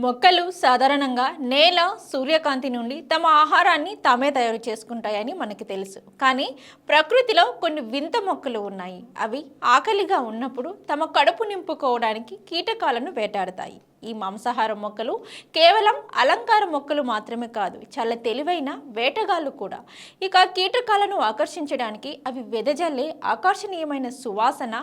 మొక్కలు సాధారణంగా నేల, సూర్యకాంతి నుండి తమ ఆహారాన్ని తామే తయారు చేసుకుంటాయని మనకి తెలుసు. కానీ ప్రకృతిలో కొన్ని వింత మొక్కలు ఉన్నాయి. అవి ఆకలిగా ఉన్నప్పుడు తమ కడుపు నింపుకోవడానికి కీటకాలను వేటాడతాయి. ఈ మాంసాహార మొక్కలు కేవలం అలంకార మొక్కలు మాత్రమే కాదు, చాలా తెలివైన వేటగాళ్ళు కూడా. ఇక కీటకాలను ఆకర్షించడానికి అవి వెదజల్లే ఆకర్షణీయమైన సువాసన,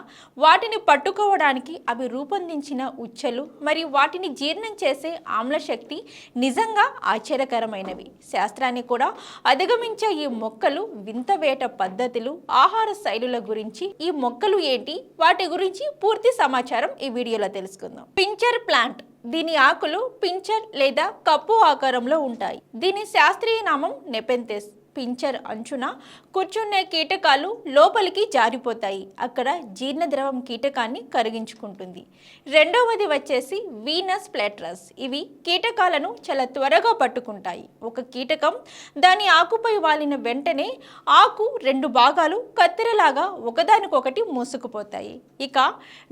వాటిని పట్టుకోవడానికి అవి రూపొందించిన ఉచ్చెలు మరియు వాటిని జీర్ణం చేసే ఆమ్లశక్తి నిజంగా ఆశ్చర్యకరమైనవి. శాస్త్రాన్ని కూడా అధిగమించే ఈ మొక్కలు వింత వేట పద్ధతులు, ఆహార శైలుల గురించి, ఈ మొక్కలు ఏంటి, వాటి గురించి పూర్తి సమాచారం ఈ వీడియోలో తెలుసుకుందాం. Pinscher plant. దీని ఆకులు పించర్ లేదా కప్పు ఆకారంలో ఉంటాయి. దీని శాస్త్రీయ నామం నెపెంథెస్. పించర్ అంచున కూర్చునే కీటకాలు లోపలికి జారిపోతాయి. అక్కడ జీర్ణద్రవం కీటకాన్ని కరిగించుకుంటుంది. రెండవది వచ్చేసి వీనస్ ప్లేట్రస్. ఇవి కీటకాలను చాలా త్వరగా పట్టుకుంటాయి. ఒక కీటకం దాని ఆకుపై వాలిన వెంటనే ఆకు రెండు భాగాలు కత్తెరలాగా ఒకదానికొకటి మూసుకుపోతాయి. ఇక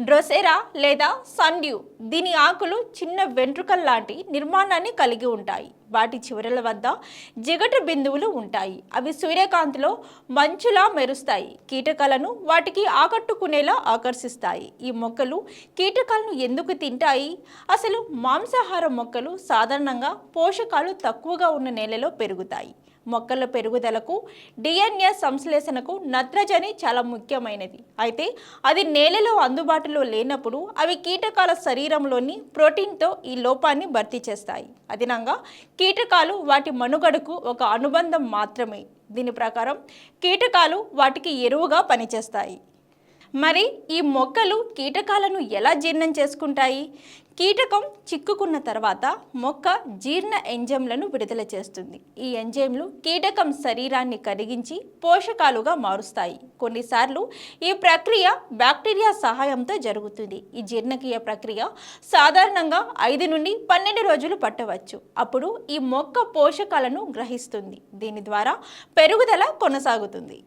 డ్రోసెరా లేదా సన్డ్యూ. దీని ఆకులు చిన్న వెంట్రుకల్లాంటి నిర్మాణాన్ని కలిగి ఉంటాయి. వాటి చివరల వద్ద జిగట బిందువులు ఉంటాయి. అవి సూర్యకాంతిలో మంచులా మెరుస్తాయి. కీటకాలను వాటికి ఆకట్టుకునేలా ఆకర్షిస్తాయి. ఈ మొక్కలు కీటకాలను ఎందుకు తింటాయి? అసలు మాంసాహార మొక్కలు సాధారణంగా పోషకాలు తక్కువగా ఉన్న నేలలో పెరుగుతాయి. మొక్కల పెరుగుదలకు, డిఎన్ఏ సంశ్లేషణకు నత్రజని చాలా ముఖ్యమైనది. అయితే అది నేలలో అందుబాటులో లేనప్పుడు అవి కీటకాల శరీరంలోని ప్రోటీన్తో ఈ లోపాన్ని భర్తీ చేస్తాయి. అదనంగా కీటకాలు వాటి మనుగడకు ఒక అనుబంధం మాత్రమే. దీని ప్రకారం కీటకాలు వాటికి ఎరువుగా పనిచేస్తాయి. మరి ఈ మొక్కలు కీటకాలను ఎలా జీర్ణం చేసుకుంటాయి? కీటకం చిక్కుకున్న తర్వాత మొక్క జీర్ణ ఎంజైమ్లను విడుదల చేస్తుంది. ఈ ఎంజైమ్లు కీటకం శరీరాన్ని కరిగించి పోషకాలుగా మారుస్తాయి. కొన్నిసార్లు ఈ ప్రక్రియ బ్యాక్టీరియా సహాయంతో జరుగుతుంది. ఈ జీర్ణక్రియ ప్రక్రియ సాధారణంగా 5 నుండి 12 రోజులు పట్టవచ్చు. అప్పుడు ఈ మొక్క పోషకాలను గ్రహిస్తుంది. దీని ద్వారా పెరుగుదల కొనసాగుతుంది.